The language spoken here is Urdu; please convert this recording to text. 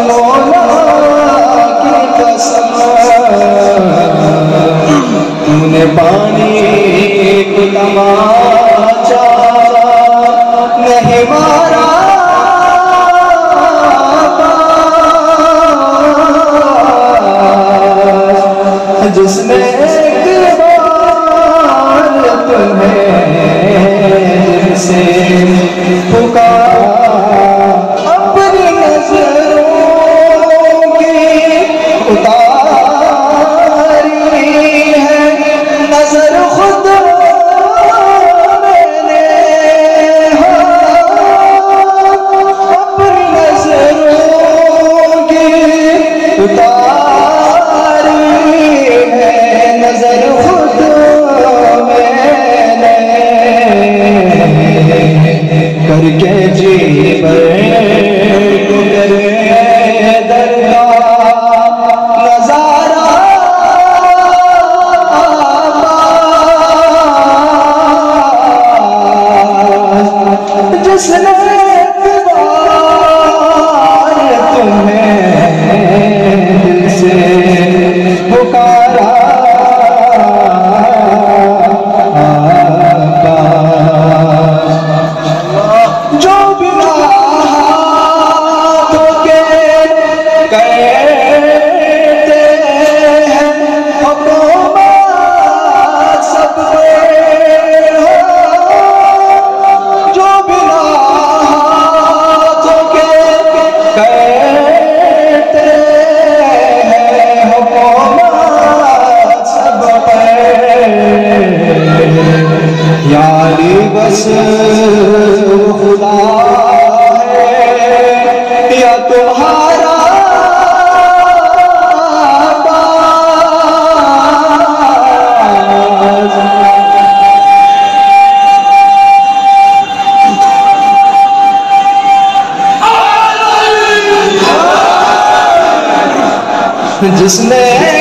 مولا کی قسم تو نے پانی کو تماچا نہیں مارا جس نے ایک بار تمہیں دل سے پکارا اپنی نظروں کی اتاری ہے نظر خود میں نے اپنی نظروں کی اتاری ہے نظر خود میں نے کر کے جی پر جس نے ایک بار تمہیں دل سے پکارا جو بنا ہاتھوں کے کہتے ہیں حکومت سب پہ جو بنا ہاتھوں کے کہتے ہیں حکومت سب پہ یاری بس خدا ہے یا تمہارا جس نے